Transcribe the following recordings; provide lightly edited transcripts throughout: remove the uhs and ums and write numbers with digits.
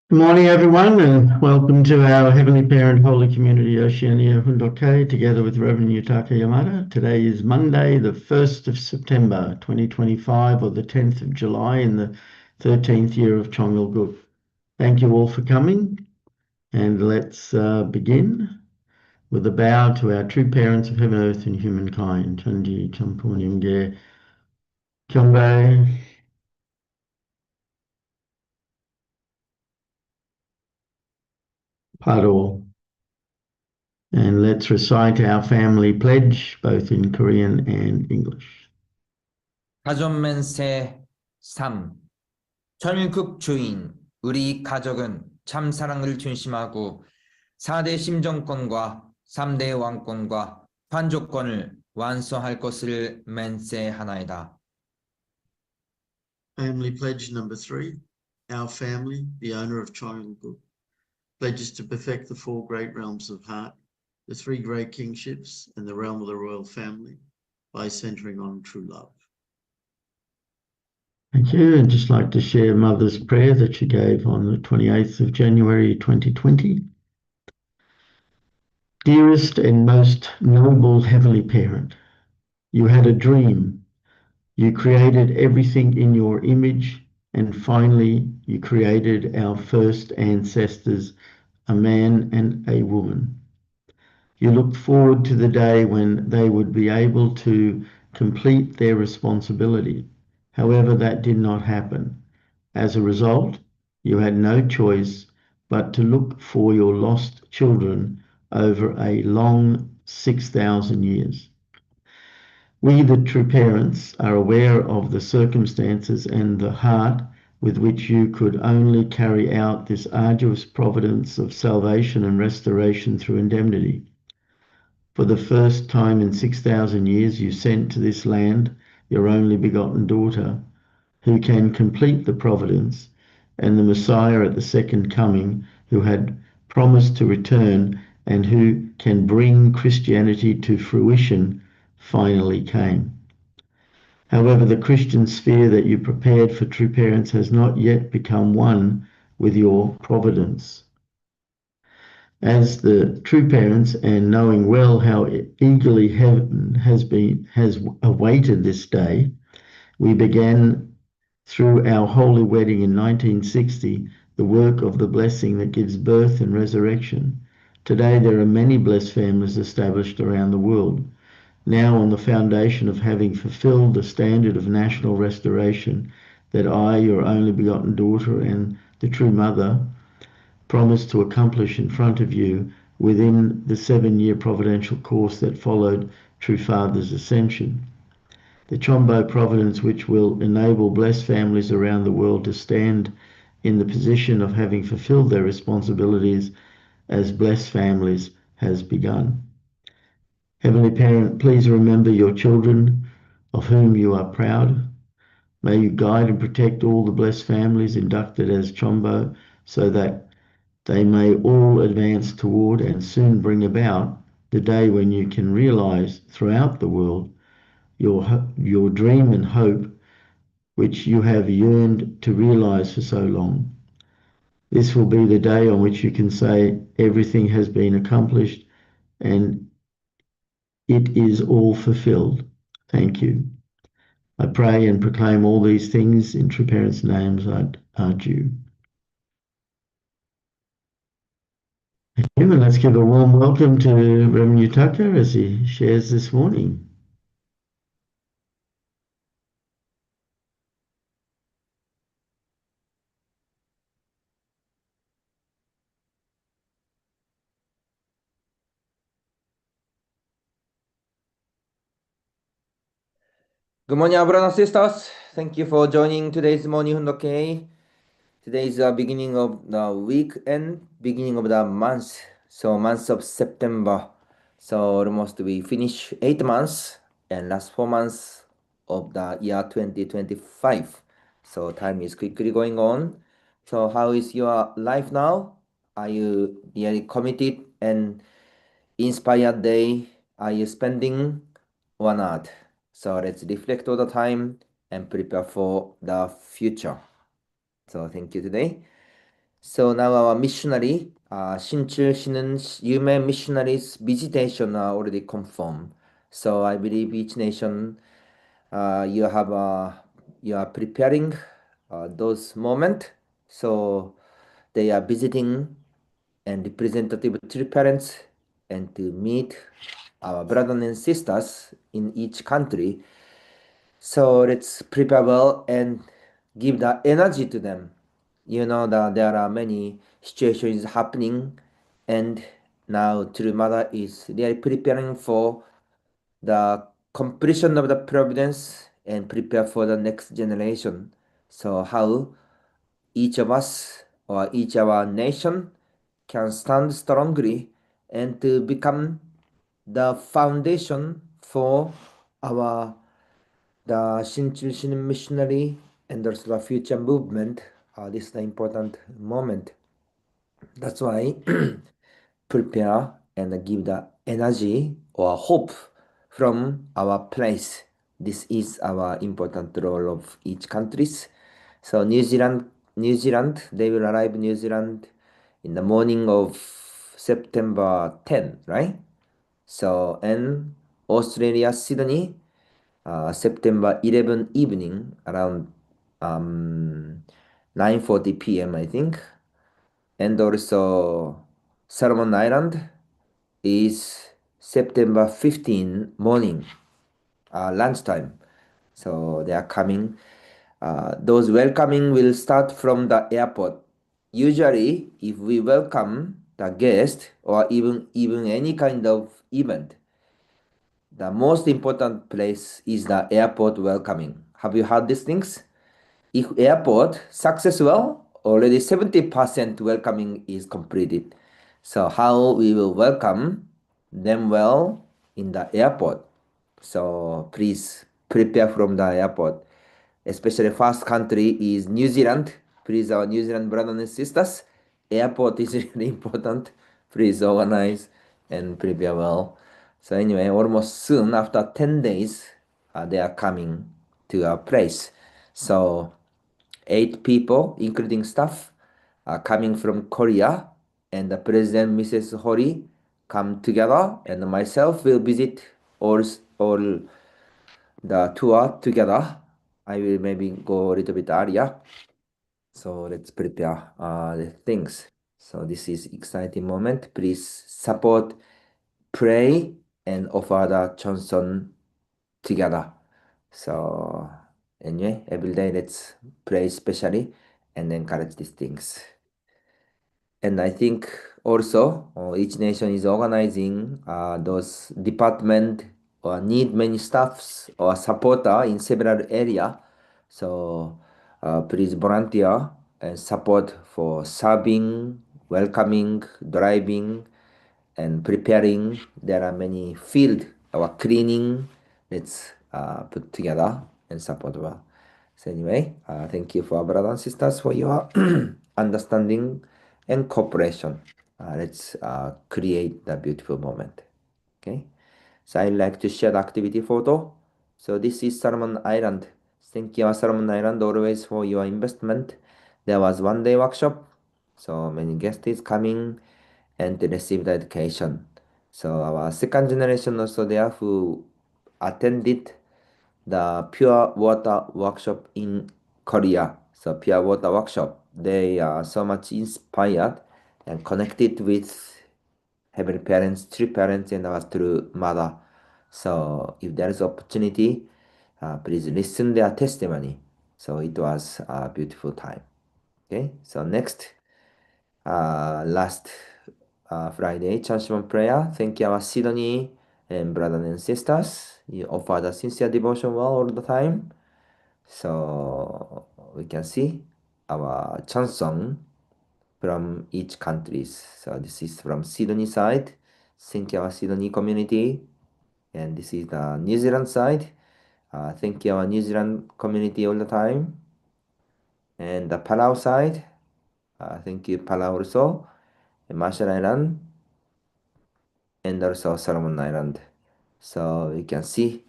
Good morning, everyone, and welcome to our Heavenly Parent Holy Community Oceania Hundoke, together with Rev Yutaka Yamada. Today is Monday, the 1st of September, 2025, or the 10th of July in the 13th year of Chongalguk. Thank you all for coming, and let's begin with a bow to our true parents of heaven, earth, and humankind. Chanji Champunyamge Kyombe. Paro. And let's recite our family pledge, both in Korean and English. 가존맨세 3. 전국 주인, 우리 가족은 참 사랑을 중심하고 4대 심정권과 3대 왕권과 판조권을 완성할 것을 맹세하나이다. Family pledge number 3. Our family, the owner of Chongalguk, pledges to perfect the 4 great realms of heart, the 3 great kingships, and the realm of the royal family by centering on true love. Thank you. I'd just like to share Mother's prayer that she gave on the 28th of January 2020. Dearest and most noble Heavenly Parent, you had a dream. You created everything in your image, and finally you created our first ancestors, a man and a woman. You looked forward to the day when they would be able to complete their responsibility. However, that did not happen. As a result, you had no choice but to look for your lost children over a long 6,000 years. We, the true parents, are aware of the circumstances and the heart with which you could only carry out this arduous providence of salvation and restoration through indemnity. For the first time in 6,000 years, you sent to this land your only begotten daughter, who can complete the providence, and the Messiah at the second coming, who had promised to return and who can bring Christianity to fruition, finally came. However, the Christian sphere that you prepared for true parents has not yet become one with your providence. As the true parents, and knowing well how eagerly heaven has awaited this day, we began through our holy wedding in 1960 the work of the blessing that gives birth and resurrection. Today there are many blessed families established around the world. Now, on the foundation of having fulfilled the standard of national restoration that I, your only begotten daughter and the true mother, promised to accomplish in front of you within the 7-year providential course that followed True Father's ascension. The Chombo providence, which will enable blessed families around the world to stand in the position of having fulfilled their responsibilities as blessed families, has begun. Heavenly Parent, please remember your children of whom you are proud. May you guide and protect all the blessed families inducted as Chombo, so that they may all advance toward and soon bring about the day when you can realize throughout the world your dream and hope, which you have yearned to realize for so long. This will be the day on which you can say everything has been accomplished and it is all fulfilled. Thank you. I pray and proclaim all these things in true parents' names are due. Thank you, and let's give a warm welcome to Rev Yutaka as he shares this morning. Good morning, brothers and sisters. Thank you for joining today's morning Hundoke. Today is the beginning of the week and beginning of the month. So month of September. So almost we finish 8 months and last 4 months of the year 2025. So time is quickly going on. So how is your life now? Are you really committed and inspired day? Are you spending or not? So let's reflect all the time and prepare for the future. So thank you today. So now our missionary, 신출시는 유명 missionaries visitation are already confirmed. So I believe each nation you are preparing those moment. So they are visiting and representative to parents and to meet our brothers and sisters in each country. So let's prepare well and give the energy to them. You know that there are many situations happening, and now True Mother is really preparing for the completion of the providence and prepare for the next generation. So how each of us or each of our nation can stand strongly and to become the foundation for our the Shinchilshin missionary and also the future movement. This is the important moment. That's why prepare and give the energy or hope from our place. This is our important role of each countries. So New Zealand, they will arrive New Zealand in the morning of September 10, right? So and Australia, Sydney, September 11 evening around 9:40 p.m. I think, and also Solomon Island is September 15 morning, lunchtime. So they are coming. Those welcoming will start from the airport. Usually, if we welcome the guest or even any kind of event, the most important place is the airport welcoming. Have you heard these things? If airport successful, already 70% welcoming is completed. So how we will welcome them well in the airport. So please prepare from the airport. Especially first country is New Zealand. Please, our New Zealand brothers and sisters, airport is really important. Please organize and prepare well. So anyway, almost soon after 10 days, they are coming to our place. So 8 people, including staff, are coming from Korea, and the President Mrs. Hori come together, and myself will visit all the tour together. I will maybe go a little bit earlier. So let's prepare the things. So this is exciting moment. Please support, pray, and offer the Johnson together. So anyway, every day let's pray especially and encourage these things. And I think also each nation is organizing those department or need many staffs or supporter in several area. So please volunteer and support for serving, welcoming, driving, and preparing. There are many field or cleaning. Let's put together and support well. So anyway, thank you for our brothers and sisters for your understanding and cooperation. Let's create the beautiful moment. Okay. So I like to share the activity photo. So this is Solomon Island. Thank you, Solomon Island, always for your investment. There was 1 day workshop. So many guests is coming and to receive the education. So our second generation also there who attended the pure water workshop in Korea. So pure water workshop, they are so much inspired and connected with heavenly parents, true parents, and our true mother. So if there is opportunity, please listen their testimony. So it was a beautiful time. Okay, so next, last Friday, Churchman prayer. Thank you, our Sydney and brothers and sisters. You offer the sincere devotion well all the time. So we can see our chanson from each countries. So this is from Sydney side. Thank you, our Sydney community. And this is the New Zealand side. Thank you, our New Zealand community all the time. And the Palau side. Thank you, Palau also. And Marshall Island. And also Solomon Island. So you can see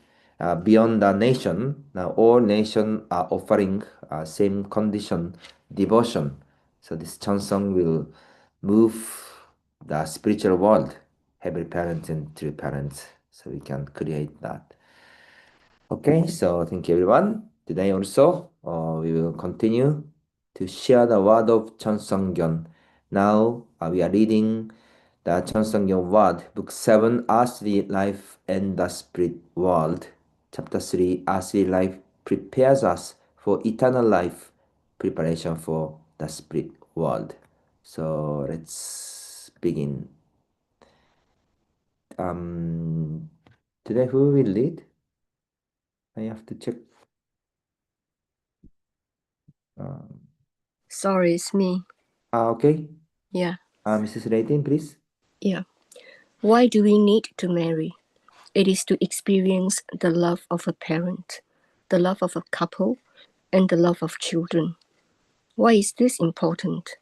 beyond the nation, now all nations are offering same condition devotion So this Chansung will move the spiritual world, heavenly parents and true parents, so we can create that. Okay, so thank you everyone. Today also, we will continue to share the word of Chansungyeon. Now we are reading the Chansungyeon word, book 7, Earthly Life and the Spirit World. Chapter 3, Earthly Life prepares us for eternal life, preparation for the spirit world. So let's begin. Today who will lead? I have to check. Sorry, it's me. Okay. Yeah. Mrs. Raytin, please. Yeah. Why do we need to marry? It is to experience the love of a parent, the love of a couple, and the love of children. Why is this important?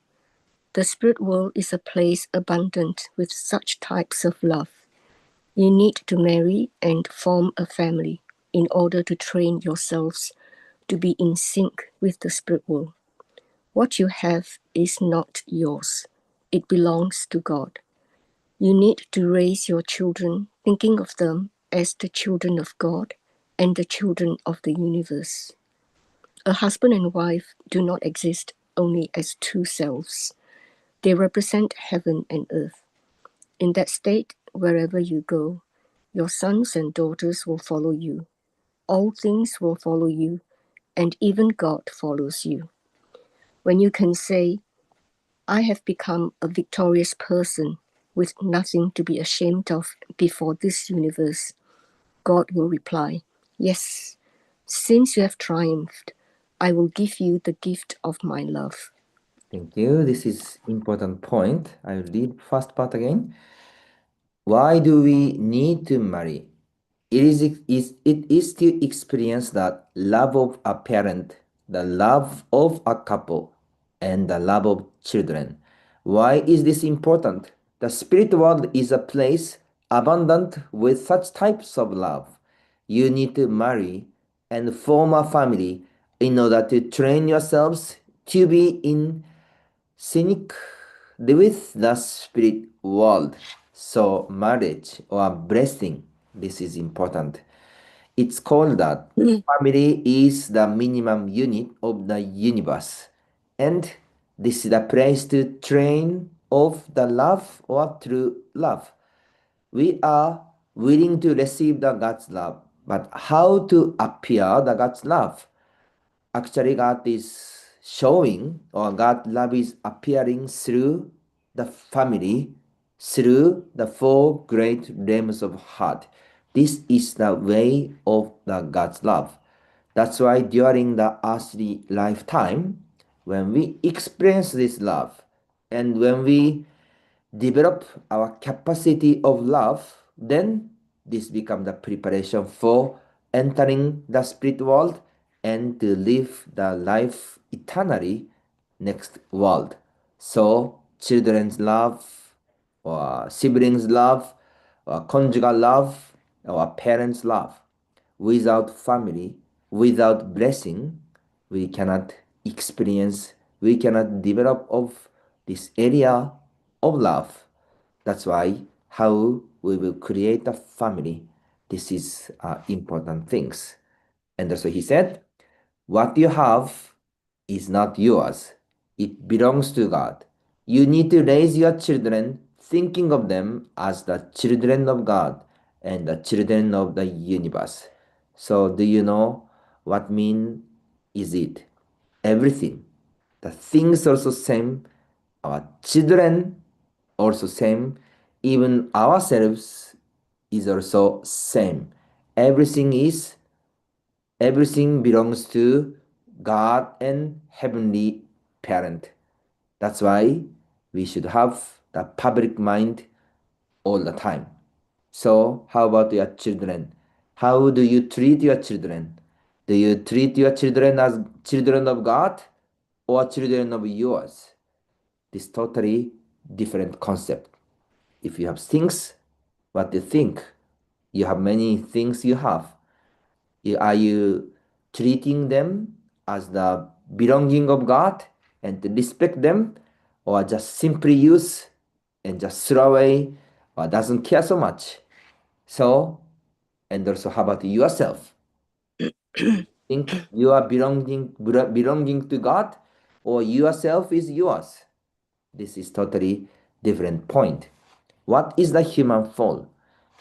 The spirit world is a place abundant with such types of love. You need to marry and form a family in order to train yourselves to be in sync with the spirit world. What you have is not yours. It belongs to God. You need to raise your children thinking of them as the children of God and the children of the universe. A husband and wife do not exist only as two selves. They represent heaven and earth. In that state, wherever you go, your sons and daughters will follow you. All things will follow you, and even God follows you. When you can say, I have become a victorious person with nothing to be ashamed of before this universe, God will reply, yes, since you have triumphed, I will give you the gift of my love. Thank you. This is important point. I will read first part again. Why do we need to marry? It is to experience the love of a parent, the love of a couple, and the love of children. Why is this important? The spirit world is a place abundant with such types of love. You need to marry and form a family in order to train yourselves to be in sync with the spirit world. So marriage or blessing, this is important. It's called that family is the minimum unit of the universe. And this is the place to train of the love or true love. We are willing to receive the God's love, but how to appear the God's love? Actually, God is showing, or God love is appearing through the family, through the four great realms of heart. This is the way of the God's love. That's why during the earthly lifetime, when we experience this love, and when we develop our capacity of love, then this becomes the preparation for entering the spirit world and to live the life eternally next world. So children's love, or siblings love, or conjugal love, or parents love. Without family, without blessing, we cannot experience, we cannot develop of this area of love. That's why how we will create a family, this is important things. And also he said, what you have is not yours. It belongs to God. You need to raise your children thinking of them as the children of God and the children of the universe. So do you know what mean is it? Everything. The things also same. Our children also same. Even ourselves is also same. Everything belongs to God and heavenly parent. That's why we should have the public mind all the time. So how about your children? How do you treat your children? Do you treat your children as children of God or children of yours? This totally different concept. If you have things, what you think, you have many things you have. Are you treating them as the belonging of God and to respect them, or just simply use and just throw away, or doesn't care so much. So, and also how about yourself? Think you are belonging to God, or yourself is yours? This is totally different point. What is the human fall?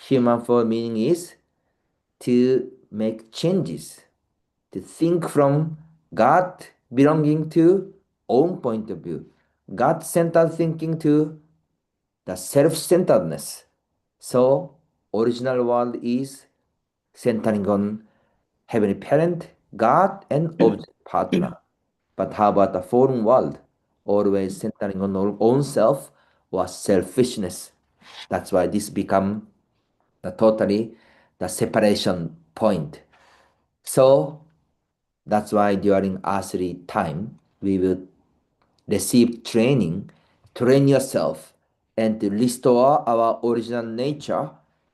Human fall meaning is to make changes, to think from God belonging to own point of view, God-centered thinking to the self-centeredness. So original world is centering on heavenly parent, God, and object partner. But how about the fallen world? Always centering on our own self or selfishness. That's why this become the totally the separation point. So that's why during earthly time we will receive training, train yourself, and to restore our original nature,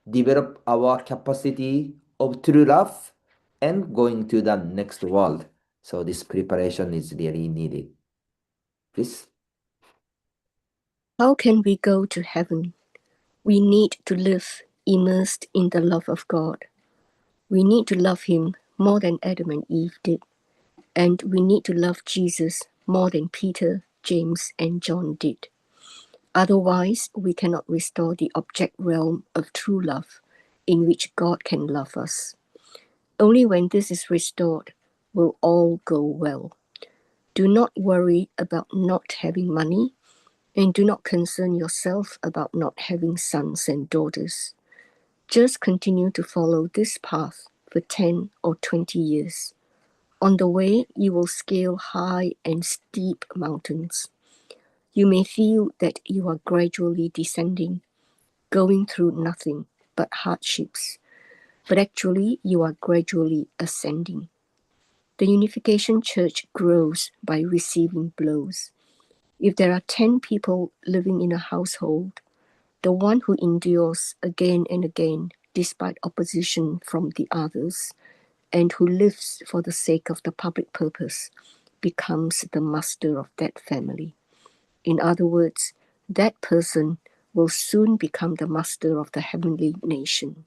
develop our capacity of true love, and going to the next world. So this preparation is really needed. Please. How can we go to heaven? We need to live immersed in the love of God. We need to love Him more than Adam and Eve did. And we need to love Jesus more than Peter, James, and John did. Otherwise, we cannot restore the object realm of true love in which God can love us. Only when this is restored will all go well. Do not worry about not having money, and do not concern yourself about not having sons and daughters. Just continue to follow this path for 10 or 20 years. On the way, you will scale high and steep mountains. You may feel that you are gradually descending, going through nothing but hardships, but actually you are gradually ascending. The Unification Church grows by receiving blows. If there are 10 people living in a household, the one who endures again and again despite opposition from the others, and who lives for the sake of the public purpose, becomes the master of that family. In other words, that person will soon become the master of the heavenly nation.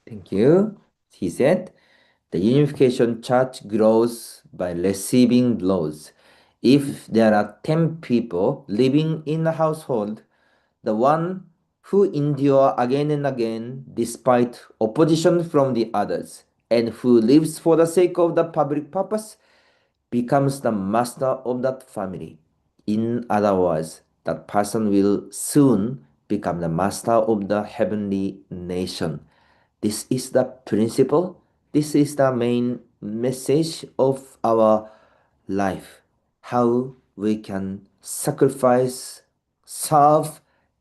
Thank you. He said, the unification church grows by receiving blows. If there are 10 people living in a household, the one who endure again and again despite opposition from the others, and who lives for the sake of the public purpose, becomes the master of that family. In other words, that person will soon become the master of the heavenly nation. This is the principle. This is the main message of our life. How we can sacrifice, serve,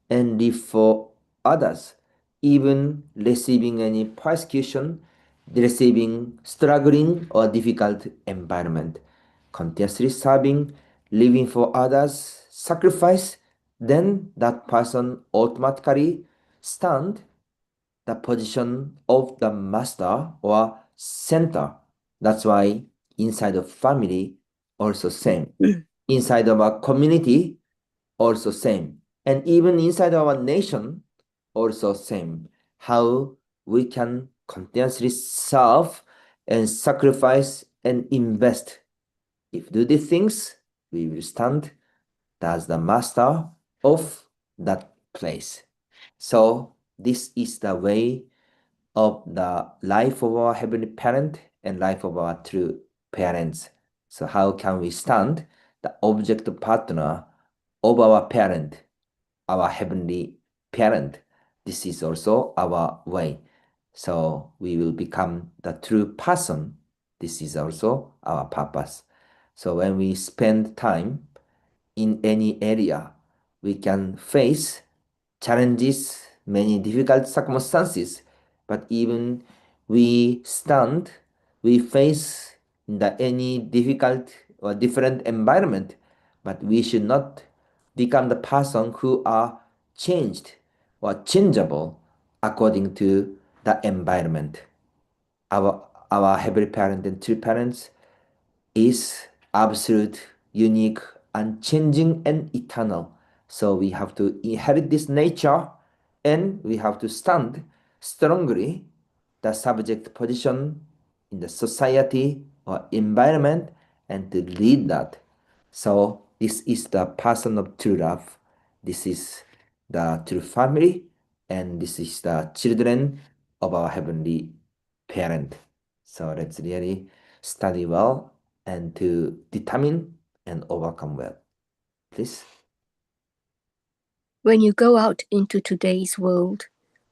and live for others, even receiving any persecution, receiving struggling or difficult environment. Continuously serving, living for others, sacrifice, then that person automatically stand the position of the master or center. That's why inside of family also same. Inside of our community also same. And even inside our nation also same. How we can continuously serve and sacrifice and invest. If do these things, we will stand as the master of that place. So this is the way of the life of our heavenly parent and life of our true parents. So how can we stand the object partner of our parent, our heavenly parent? This is also our way. So we will become the true person. This is also our purpose. So when we spend time in any area, we can face challenges, many difficult circumstances, but even we stand, we face any difficult or different environment, but we should not become the person who are changed or changeable according to the environment. Our heavenly parent and true parents is absolute, unique, unchanging and eternal. So we have to inherit this nature, and we have to stand strongly the subject position in the society or environment and to lead that. So this is the person of true love. This is the true family, and this is the children of our heavenly parent. So let's really study well and to determine and overcome well. Please. When you go out into today's world,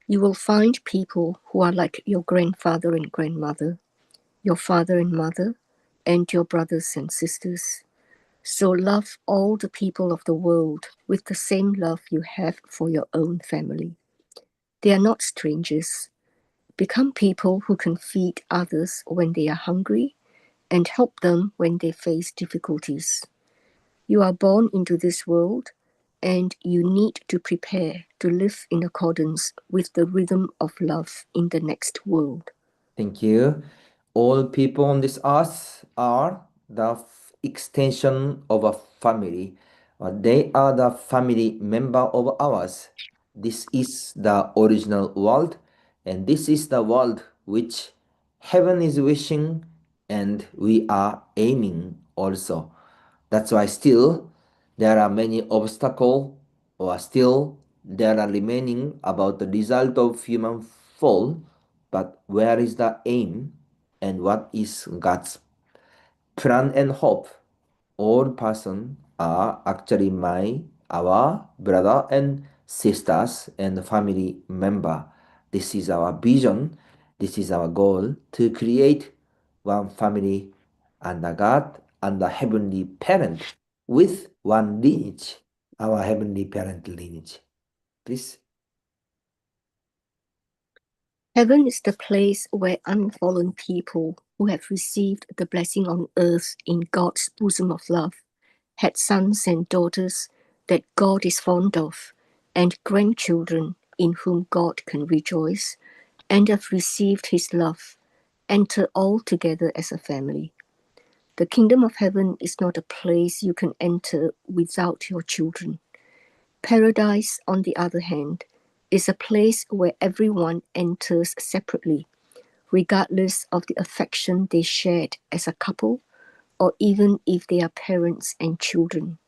you will find people who are like your grandfather and grandmother, your father and mother, and your brothers and sisters. So love all the people of the world with the same love you have for your own family. They are not strangers. Become people who can feed others when they are hungry and help them when they face difficulties. You are born into this world, and you need to prepare to live in accordance with the rhythm of love in the next world. Thank you. All people on this earth are the extension of a family. They are the family member of ours. This is the original world, and this is the world which heaven is wishing, and we are aiming also. That's why still there are many obstacles, or still there are remaining about the result of human fall, but where is the aim and what is God's plan and hope? All persons are actually our brother and sisters and family member. This is our vision. This is our goal to create one family under God and the heavenly parent with one lineage, our heavenly parent lineage. Please. Heaven is the place where unfallen people who have received the blessing on earth in God's bosom of love had sons and daughters that God is fond of, and grandchildren in whom God can rejoice, and have received his love, enter all together as a family. The kingdom of heaven is not a place you can enter without your children. Paradise, on the other hand, is a place where everyone enters separately, regardless of the affection they shared as a couple, or even if they are parents and children.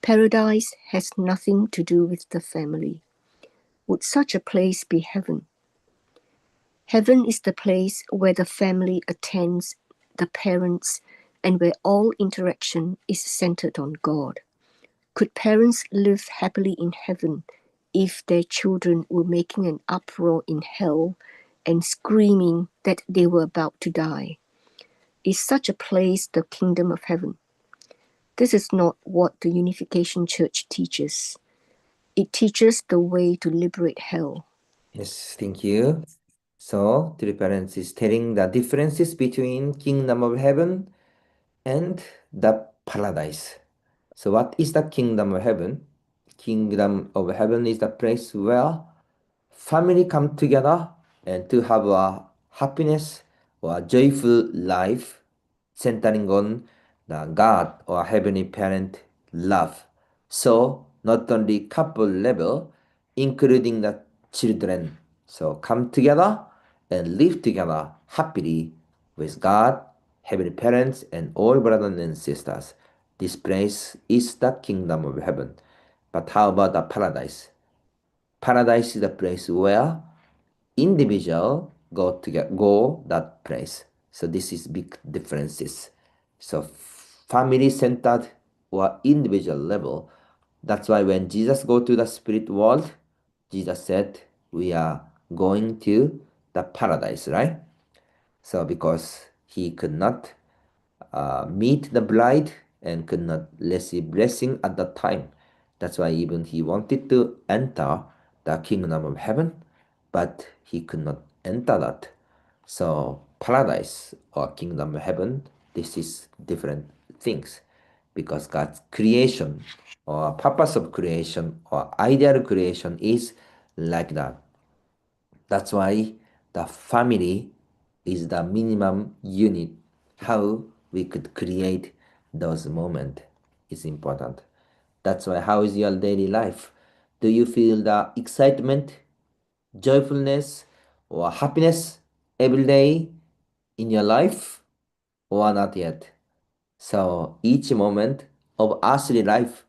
Paradise has nothing to do with the family. Would such a place be heaven? Heaven is the place where the family attends the parents and where all interaction is centered on God. Could parents live happily in heaven if their children were making an uproar in hell and screaming that they were about to die? Is such a place the kingdom of heaven? This is not what the Unification Church teaches. It teaches the way to liberate hell. Yes, thank you. So, three parents is telling the differences between kingdom of heaven and the paradise. So what is the kingdom of heaven? Kingdom of heaven is the place where family come together and to have a happiness or a joyful life centering on the God or heavenly parent love. So not only couple level, including the children. So come together and live together happily with God, heavenly parents, and all brothers and sisters. This place is the kingdom of heaven. But how about the paradise? Paradise is the place where individual go that place. So this is big differences. So family centered or individual level. That's why when Jesus go to the spirit world, Jesus said we are going to the paradise, right? So because he could not meet the bride and could not receive blessing at that time. That's why even he wanted to enter the kingdom of heaven, but he could not enter that. So paradise or kingdom of heaven, this is different things because God's creation or purpose of creation or ideal creation is like that. That's why the family is the minimum unit how we could create those moments. is important. That's why, how is your daily life? Do you feel the excitement, joyfulness, or happiness every day in your life, or not yet? So each moment of earthly life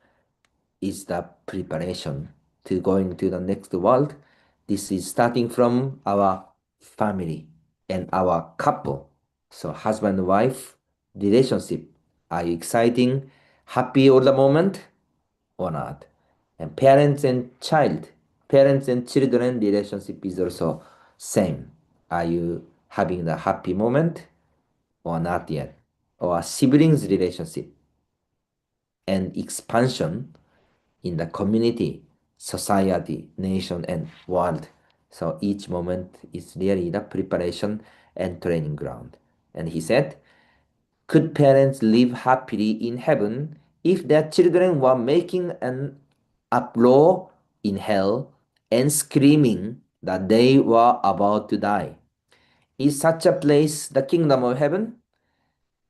is the preparation to going to the next world. This is starting from our family and our couple. So husband and wife relationship. Are you exciting, happy all the moment or not? And parents and children relationship is also same. Are you having the happy moment or not yet? Or siblings relationship and expansion in the community, society, nation, and world. So each moment is really the preparation and training ground. And he said, could parents live happily in heaven if their children were making an uproar in hell and screaming that they were about to die? Is such a place the kingdom of heaven?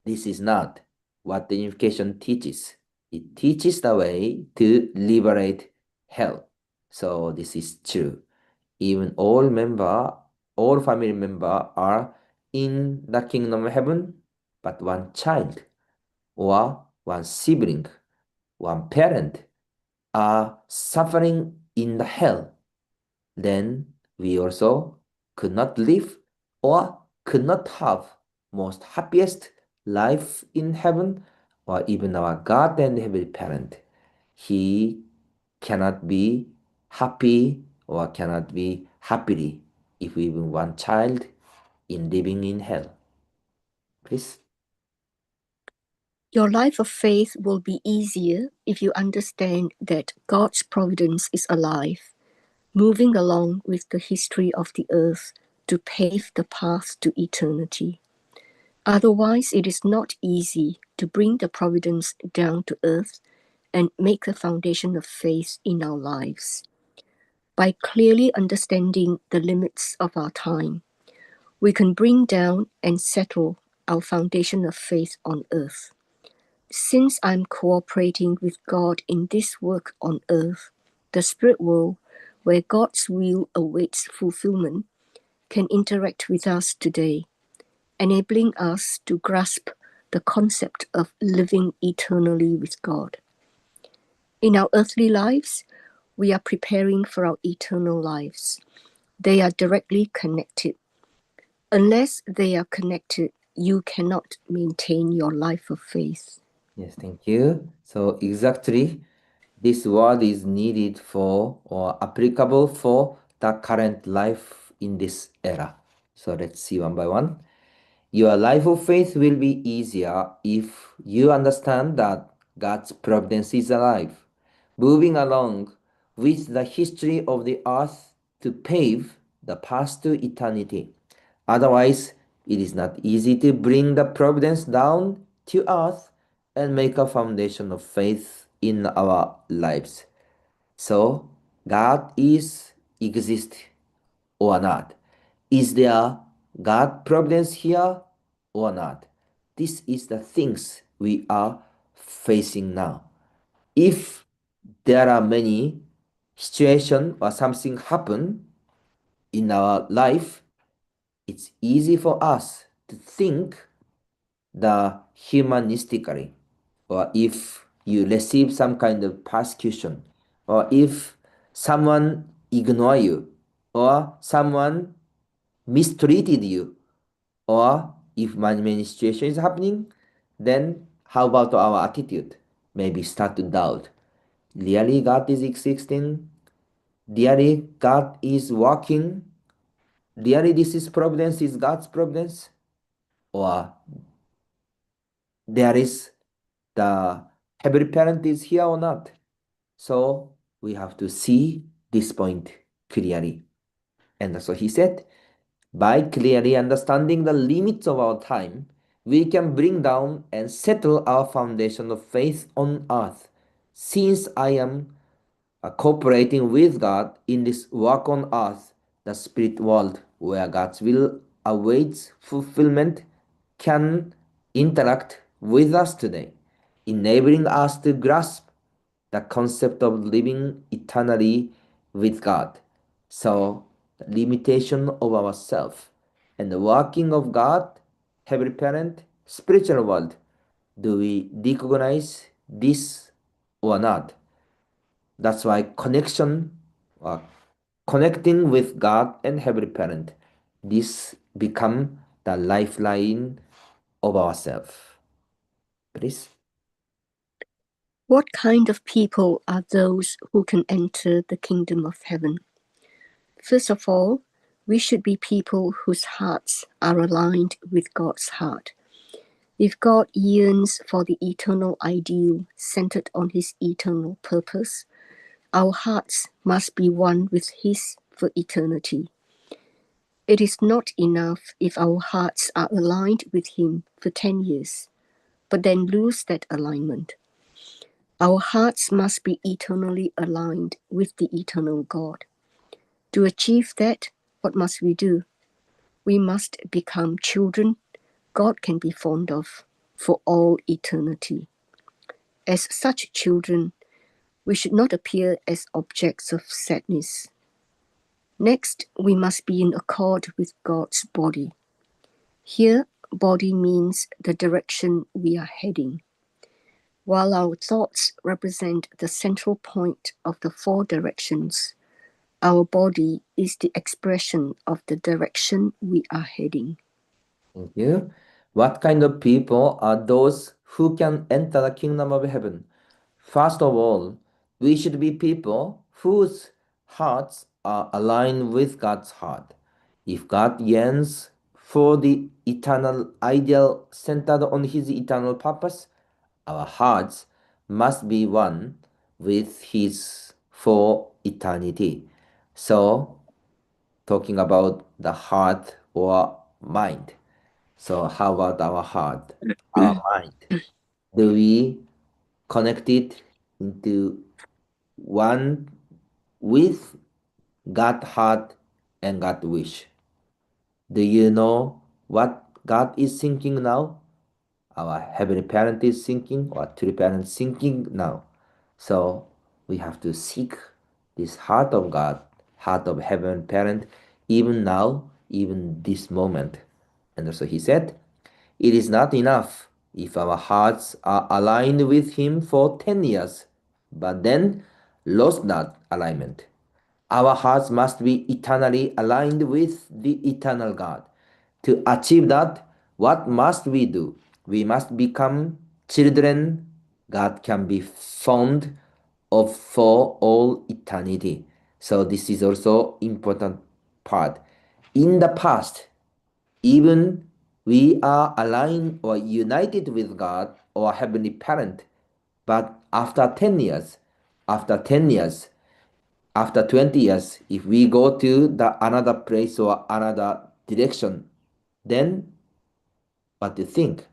This is not what the unification teaches. It teaches the way to liberate hell. So this is true. Even all family member are in the kingdom of heaven, but one child or one sibling, one parent are suffering in the hell. Then we also could not live or could not have most happiest life in heaven, or even our God and Heavenly Parent. He cannot be happy or cannot be happily if even one child in living in hell. Please. Your life of faith will be easier if you understand that God's providence is alive, moving along with the history of the earth to pave the path to eternity. Otherwise, it is not easy to bring the providence down to earth and make the foundation of faith in our lives. By clearly understanding the limits of our time, we can bring down and settle our foundation of faith on earth. Since I'm cooperating with God in this work on earth, the spirit world, where God's will awaits fulfillment, can interact with us today, enabling us to grasp the concept of living eternally with God. In our earthly lives, we are preparing for our eternal lives. They are directly connected. Unless they are connected, you cannot maintain your life of faith. Yes, thank you. So exactly this word is needed for or applicable for the current life in this era. So let's see one by one. Your life of faith will be easier if you understand that God's providence is alive, moving along with the history of the earth to pave the path to eternity. Otherwise, it is not easy to bring the providence down to earth and make a foundation of faith in our lives. So, God is exist or not? Is there God providence here or not? This is the things we are facing now. If there are many situation or something happen in our life, it's easy for us to think the humanistically, or if you receive some kind of persecution, or if someone ignore you, or someone mistreated you, or if many situation is happening, then how about our attitude? Maybe start to doubt. Really God is existing? Really God is working? Really this is providence, is God's providence? Or there is the heavenly parent is here or not? So we have to see this point clearly. And so he said, by clearly understanding the limits of our time, we can bring down and settle our foundation of faith on earth. Since I am cooperating with God in this work on earth, the spirit world where God's will awaits fulfillment can interact with us today. enabling us to grasp the concept of living eternally with God. So, the limitation of ourself and the working of God, Heavenly Parent, spiritual world, do we recognize this or not? That's why connecting with God and Heavenly Parent, this become the lifeline of ourselves. Please. What kind of people are those who can enter the kingdom of heaven? First of all, we should be people whose hearts are aligned with God's heart. If God yearns for the eternal ideal centered on his eternal purpose, our hearts must be one with his for eternity. It is not enough if our hearts are aligned with him for 10 years, but then lose that alignment. Our hearts must be eternally aligned with the eternal God. To achieve that, what must we do? We must become children God can be fond of for all eternity. As such children, we should not appear as objects of sadness. Next, we must be in accord with God's body. Here, body means the direction we are heading. While our thoughts represent the central point of the four directions, our body is the expression of the direction we are heading. Thank you. What kind of people are those who can enter the kingdom of heaven? First of all, we should be people whose hearts are aligned with God's heart. If God yearns for the eternal ideal centered on his eternal purpose, our hearts must be one with his for eternity. So, talking about the heart or mind. So how about our heart, our mind? Do we connect it into one with God heart and God wish? Do you know what God is thinking now? Our Heavenly Parent is thinking, or True Parent thinking now. So we have to seek this heart of God, heart of Heavenly Parent, even now, even this moment. And also he said, it is not enough if our hearts are aligned with him for 10 years, but then lost that alignment. Our hearts must be eternally aligned with the eternal God. To achieve that, what must we do? We must become children God can be fond of for all eternity. So this is also important part. In the past, even we are aligned or united with God or Heavenly Parent, but after 10 years, after 10 years, after 20 years, if we go to the another place or another direction, then what do you think?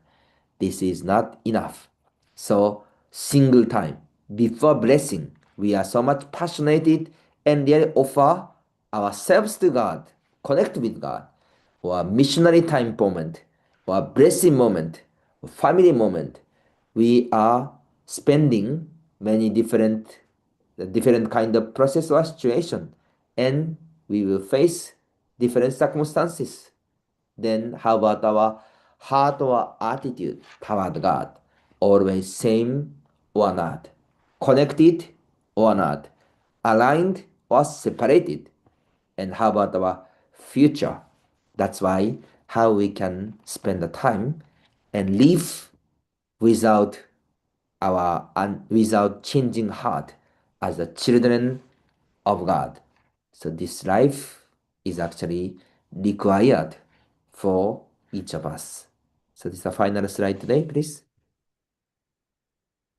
This is not enough. So single time before blessing, we are so much passionate and really offer ourselves to God, connect with God, or missionary time moment, or blessing moment, or family moment. We are spending many different kind of process or situation, and we will face different circumstances. Then how about our heart or attitude toward God? Always same or not? Connected or not? Aligned or separated? And how about our future? That's why how we can spend the time and live without without changing heart as the children of God. So this life is actually required for each of us. So this is the final slide today, please.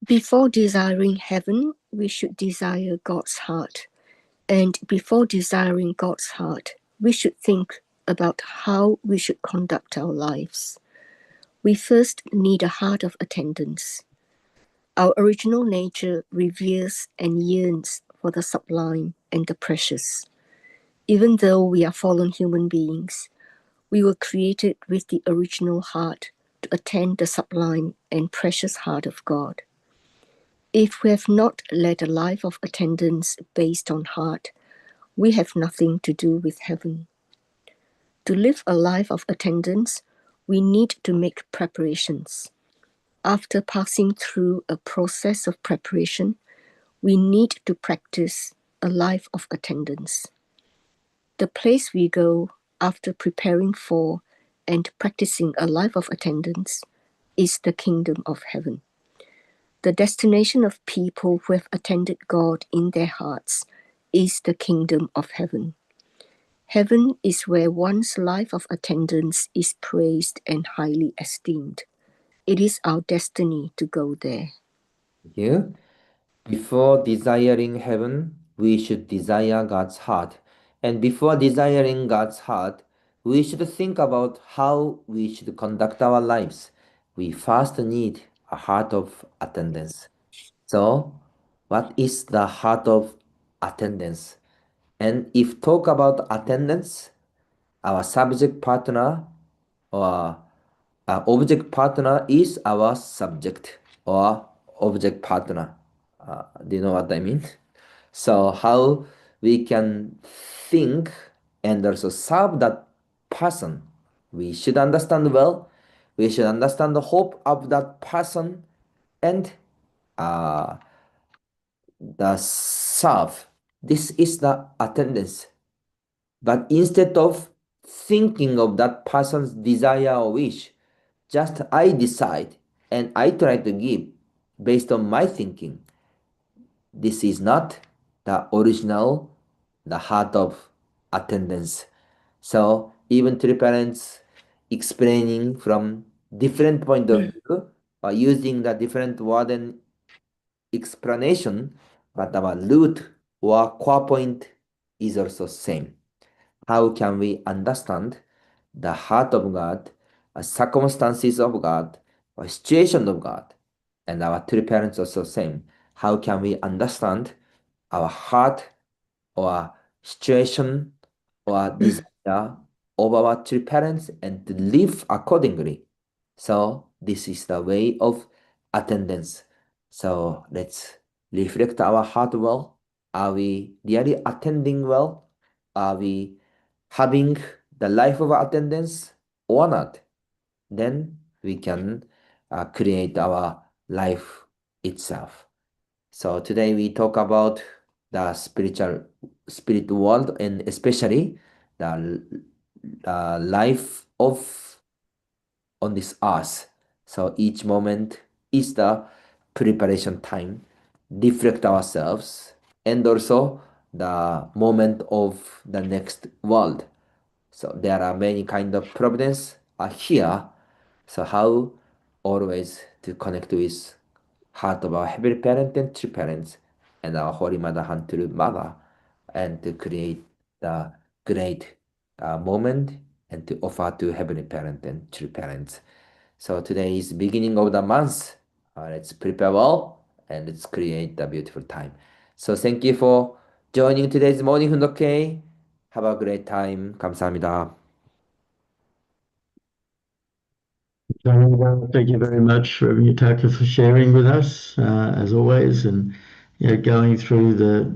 Before desiring heaven, we should desire God's heart. And before desiring God's heart, we should think about how we should conduct our lives. We first need a heart of attendance. Our original nature reveres and yearns for the sublime and the precious. Even though we are fallen human beings, we were created with the original heart to attend the sublime and precious heart of God. If we have not led a life of attendance based on heart, we have nothing to do with heaven. To live a life of attendance, we need to make preparations. After passing through a process of preparation, we need to practice a life of attendance. The place we go after preparing for and practicing a life of attendance is the kingdom of heaven. The destination of people who have attended God in their hearts is the kingdom of heaven. Heaven is where one's life of attendance is praised and highly esteemed. It is our destiny to go there. Here, before desiring heaven, we should desire God's heart. And before desiring God's heart, we should think about how we should conduct our lives. We first need a heart of attendance. So, what is the heart of attendance? And if talk about attendance, our subject partner or object partner is our subject or object partner. Do you know what I mean? So how we can think and also serve that person. We should understand well. We should understand the hope of that person and uh, the serve. This is the attendance. But instead of thinking of that person's desire or wish, just I decide and I try to give based on my thinking. This is not the original, the heart of attendance. So even three parents explaining from different point of view or using the different word and explanation, but our root or core point is also same. How can we understand the heart of God, circumstances of God, or situation of God? And our three parents also same. How can we understand our heart or situation or desire of our three parents and to live accordingly? So this is the way of attendance. So let's reflect our heart well. Are we really attending well? Are we having the life of attendance or not? Then we can create our life itself. So today we talk about the spirit world and especially the life of on this earth. So each moment is the preparation time, reflect ourselves, and also the moment of the next world. So there are many kind of providence are here. So how always to connect with heart of our heavenly parent and true parents and our Holy Mother and True Mother and to create the great moment and to offer to heavenly parent and true parents. So today is beginning of the month. Let's prepare well and let's create a beautiful time. So thank you for joining today's morning 훈독회. Have a great time. 감사합니다. Thank you very much, Rev Yutaka, for sharing with us, as always, and going through the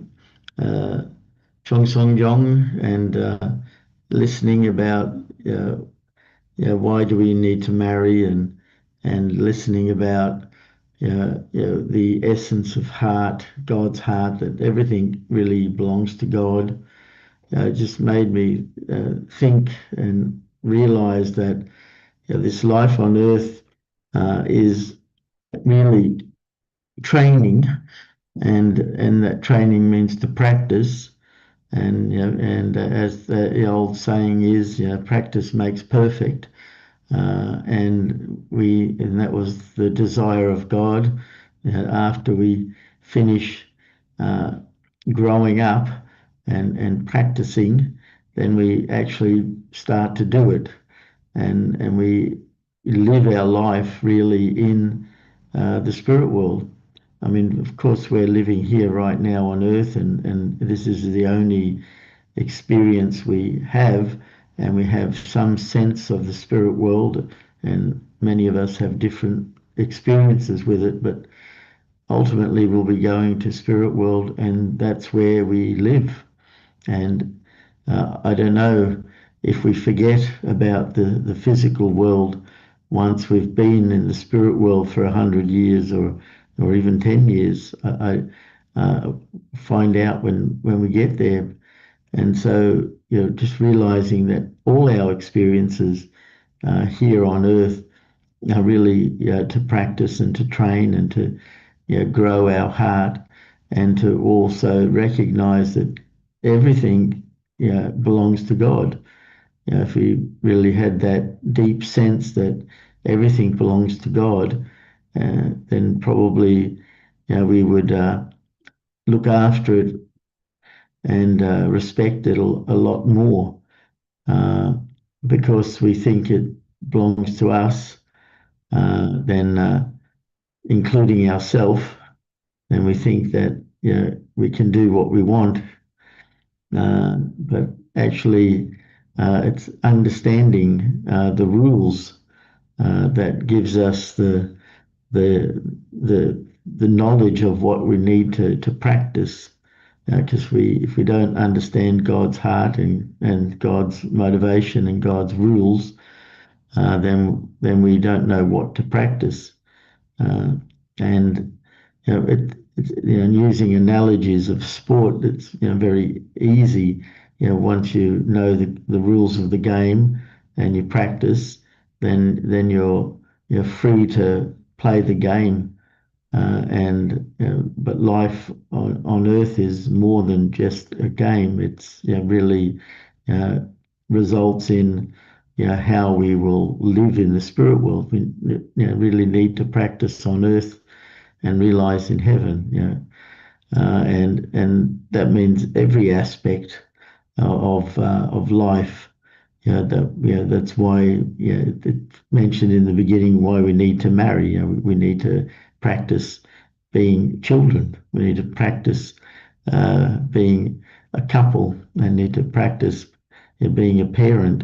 Chong Song Jong and listening about why do we need to marry and listening about the essence of heart, God's heart, that everything really belongs to God. It just made me think and realize that this life on earth is really training, and that training means to practice. And as the old saying is, practice makes perfect. And that was the desire of God. After we finish uh, growing up and practicing, then we actually start to do it, and we live our life really in the spirit world. I mean, of course, we're living here right now on earth, and this is the only experience we have, and we have some sense of the spirit world, and many of us have different experiences with it, but ultimately we'll be going to spirit world, and that's where we live. And I don't know if we forget about the physical world once we've been in the spirit world for 100 years or even 10 years. I find out when we get there. And so, just realizing that all our experiences here on earth are really to practice and to train and to grow our heart, and to also recognize that everything belongs to God. If we really had that deep sense that everything belongs to God, then probably we would look after it and respect it a lot more, uh, because we think it belongs to us, then including ourselves, and we think that we can do what we want, but actually it's understanding the rules that gives us the the knowledge of what we need to practice. Because if we don't understand God's heart and God's motivation and God's rules, then we don't know what to practice. And using analogies of sport, it's very easy. Once you know the rules of the game and you practice, then you're free to play the game. And but life on earth is more than just a game. It's really uh, results in how we will live in the spirit world. We really need to practice on earth and realize in heaven. And that means every aspect of life. That's why it's mentioned in the beginning why we need to marry. We need to practice being children. We need to practice being a couple, and need to practice being a parent,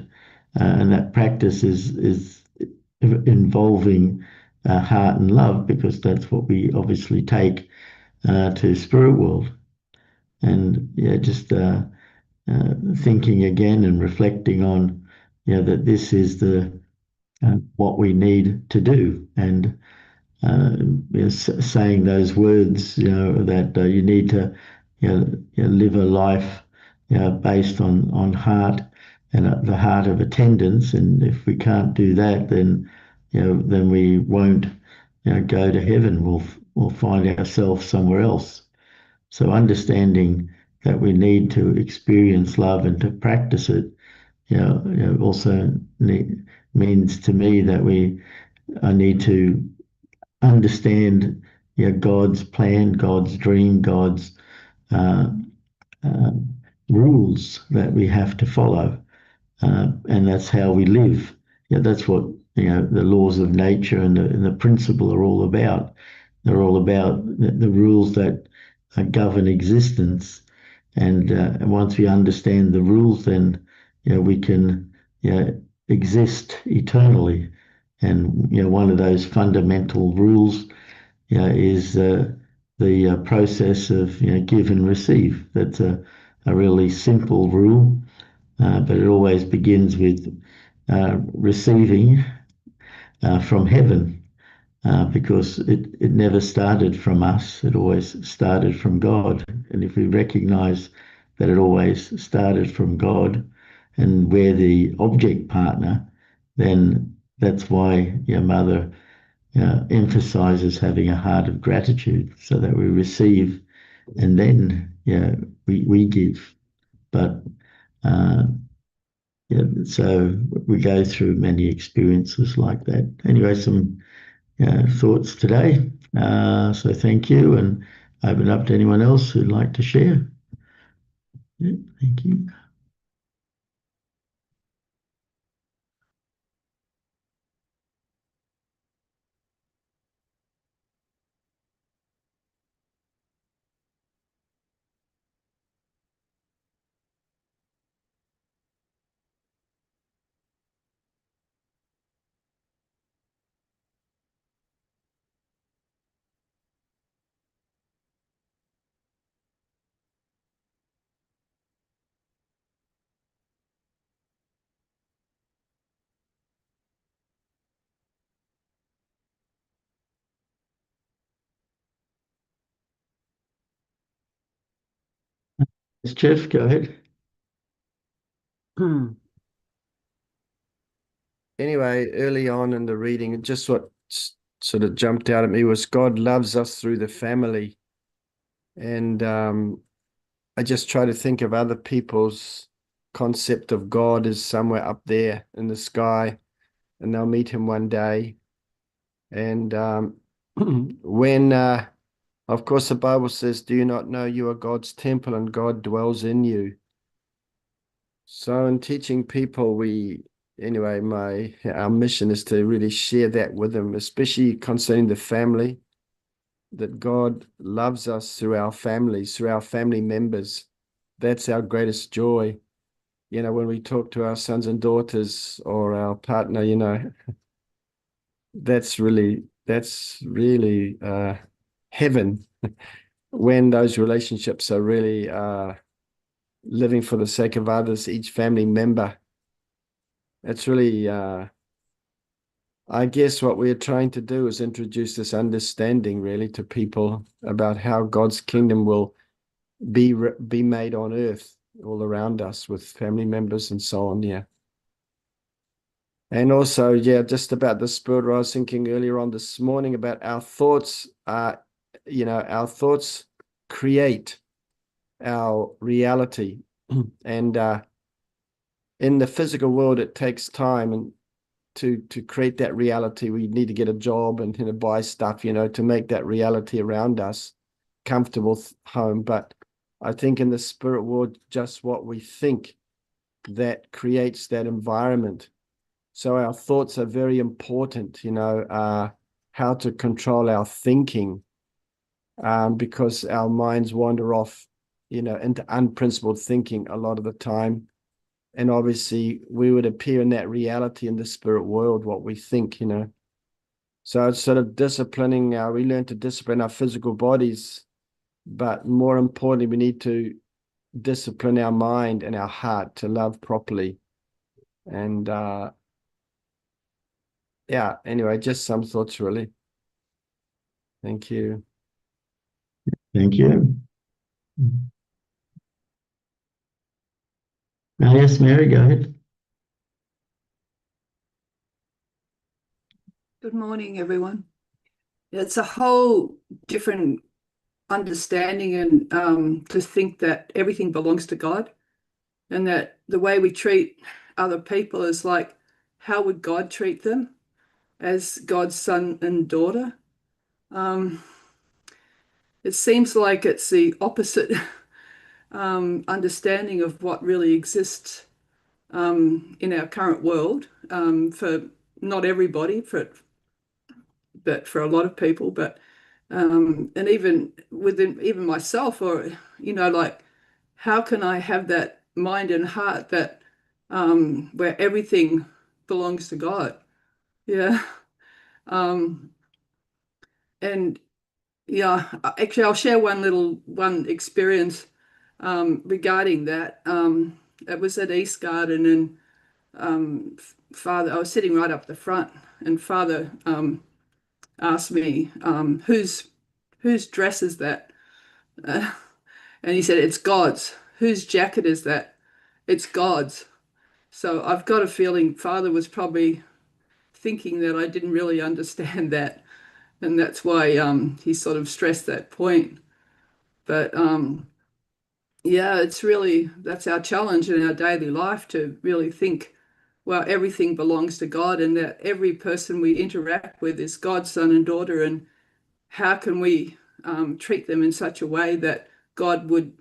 and that practice is involving heart and love, because that's what we obviously take to spirit world. And just thinking again and reflecting on that this is the what we need to do, and saying those words, that you need to live a life based on heart, and the heart of attendance. And if we can't do that, then we won't go to heaven. We'll find ourselves somewhere else. So understanding that we need to experience love and to practice it, also means to me that I need to understand God's plan, God's dream, God's uh, uh, rules that we have to follow, and that's how we live. That's what the laws of nature and the principle are all about. They're all about the rules that govern existence, and once we understand the rules, then we can exist eternally. And one of those fundamental rules is the process of give and receive. That's a really simple rule, but it always begins with receiving from heaven, because it never started from us. It always started from God. And if we recognize that it always started from God, and we're the object partner, then that's why your mother emphasizes having a heart of gratitude, so that we receive and then we give. But uh, so we go through many experiences like that. Anyway, some thoughts today. So thank you, and open up to anyone else who'd like to share. Yeah, thank you. Yes, Jeff, go ahead. Anyway, early on in the reading, just what sort of jumped out at me was God loves us through the family. And I just try to think of other people's concept of God as somewhere up there in the sky, and they'll meet him one day. And when, of course, the Bible says, do you not know you are God's temple and God dwells in you? So in teaching people, our mission is to really share that with them, especially concerning the family, that God loves us through our families, through our family members. That's our greatest joy. When we talk to our sons and daughters or our partner, that's really heaven when those relationships are really living for the sake of others, each family member. It's really, I guess what we're trying to do is introduce this understanding really to people about how God's kingdom will be made on earth all around us with family members and so on. Yeah. And also, just about the spirit, I was thinking earlier on this morning about our thoughts. Our thoughts create our reality. And in the physical world, it takes time and to create that reality. We need to get a job and buy stuff, to make that reality around us comfortable home. But I think in the spirit world, just what we think that creates that environment. So our thoughts are very important, how to control our thinking, because our minds wander off, into unprincipled thinking a lot of the time. And obviously we would appear in that reality in the spirit world, what we think, So it's sort of disciplining we learn to discipline our physical bodies, but more importantly, we need to discipline our mind and our heart to love properly. And anyway, just some thoughts really. Thank you. Thank you. Yes, Mary, go ahead. Good morning, everyone. It's a whole different understanding and to think that everything belongs to God and that the way we treat other people is like, how would God treat them as God's son and daughter? It seems like it's the opposite understanding of what really exists in our current world for not everybody, but for a lot of people, and even within even myself, or like, how can I have that mind and heart that where everything belongs to God? Yeah. And actually I'll share one experience regarding that. It was at East Garden, and Father, I was sitting right up the front, and Father asked me, whose dress is that? And he said, it's God's. Whose jacket is that? It's God's. So I've got a feeling Father was probably thinking that I didn't really understand that. And that's why he sort of stressed that point. But that's our challenge in our daily life, to really think, well, everything belongs to God, and that every person we interact with is God's son and daughter. And how can we treat them in such a way that God would,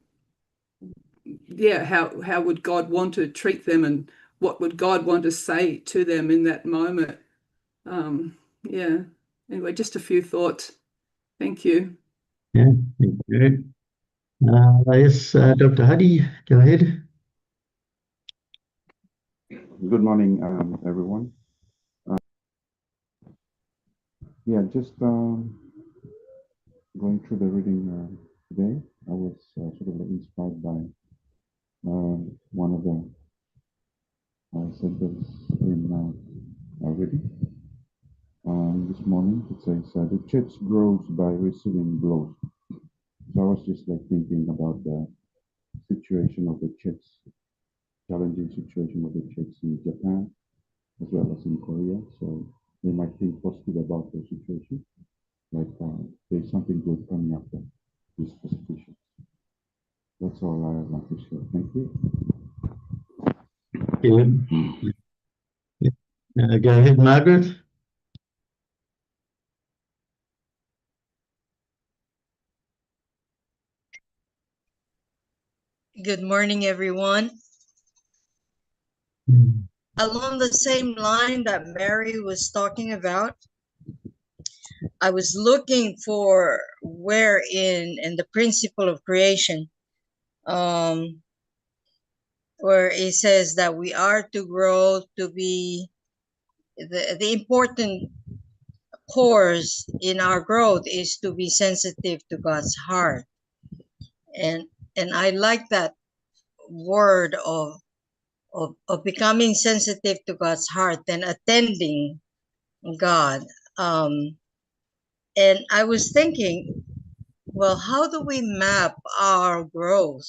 how would God want to treat them, and what would God want to say to them in that moment? Anyway, just a few thoughts. Thank you. Yeah, thank you. Yes, Dr. Hadi, go ahead. Good morning, everyone. Just going through the reading today, I was sort of inspired by one of the sentences in our reading this morning. It says, the church grows by receiving blows. So I was just like thinking about the situation of the church, challenging situation of the church in Japan as well as in Korea. So they might think positive about the situation, like there's something good coming after this persecution. That's all I have to share. Thank you. Go ahead, Margaret. Good morning, everyone. Along the same line that Mary was talking about, I was looking for where in the principle of creation, where it says that we are to grow to be the important course in our growth is to be sensitive to God's heart. And I like that word of becoming sensitive to God's heart and attending God. And I was thinking, well, how do we map our growth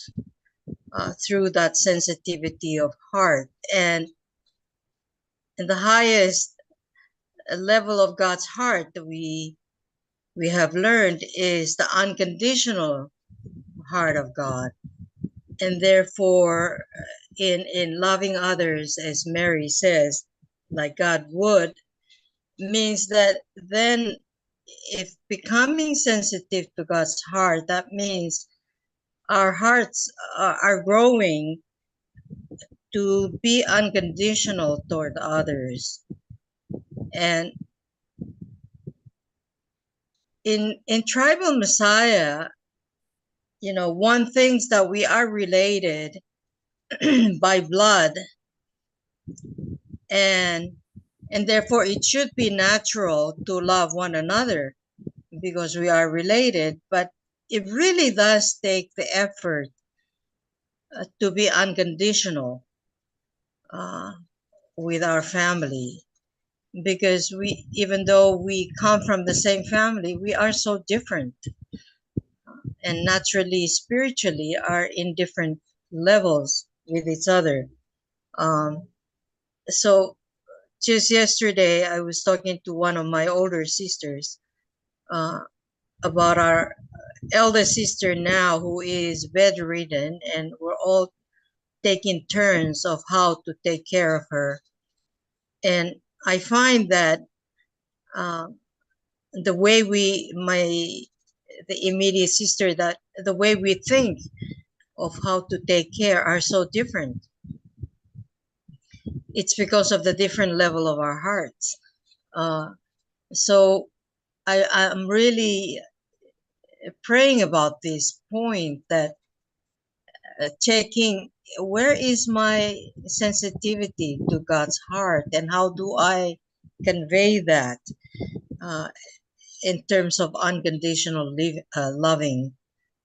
through that sensitivity of heart? And the highest level of God's heart that we have learned is the unconditional heart of God. And therefore, in loving others, as Mary says, like God would, means that then if becoming sensitive to God's heart, that means our hearts are growing to be unconditional toward others. And in tribal Messiah, you know, one thing's that we are related by blood, and therefore it should be natural to love one another because we are related, but it really does take the effort to be unconditional with our family, because we, even though we come from the same family, we are so different, and naturally, spiritually, are in different levels with each other. So just yesterday, I was talking to one of my older sisters about our eldest sister now, who is bedridden, and we're all taking turns of how to take care of her. And I find that the way the immediate sister, that the way we think of how to take care are so different. It's because of the different level of our hearts. So I'm really praying about this point, that checking where is my sensitivity to God's heart, and how do I convey that in terms of unconditional loving.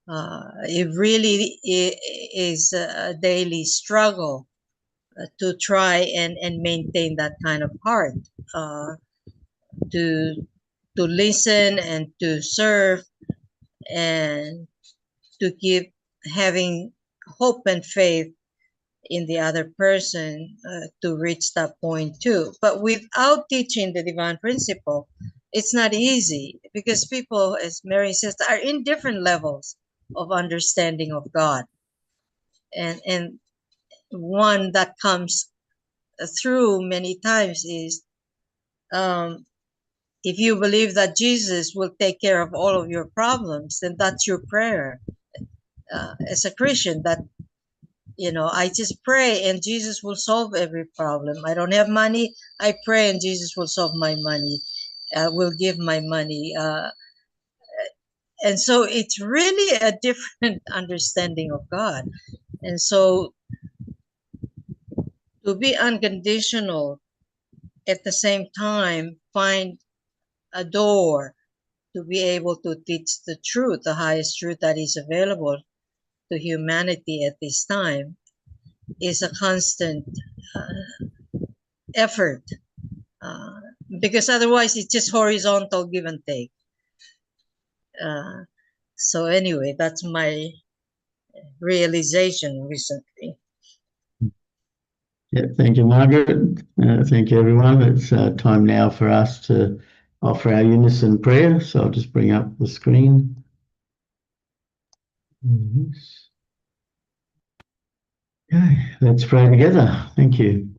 It really is a daily struggle to try and maintain that kind of heart, to listen and to serve, and to keep having hope and faith in the other person to reach that point too. But without teaching the divine principle, it's not easy, because people, as Mary says, are in different levels of understanding of God. And one that comes through many times is, if you believe that Jesus will take care of all of your problems, then that's your prayer as a Christian, that, you know, I just pray and Jesus will solve every problem. I don't have money, I pray and Jesus will solve my money, will give my money. And so it's really a different understanding of God. And so to be unconditional, at the same time, find a door to be able to teach the truth, the highest truth that is available to humanity at this time, is a constant effort, because otherwise it's just horizontal give and take. So anyway, that's my realization recently. Yeah, thank you, Margaret. Thank you, everyone. It's time now for us to offer our unison prayer. So I'll just bring up the screen. Yes. Okay, let's pray together. Thank you.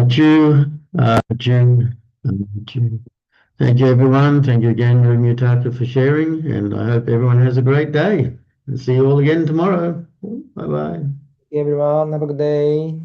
June. June. Thank you, everyone. Thank you again, Rev Yutaka, for sharing, and I hope everyone has a great day. And see you all again tomorrow. Bye-bye. Everyone, have a good day.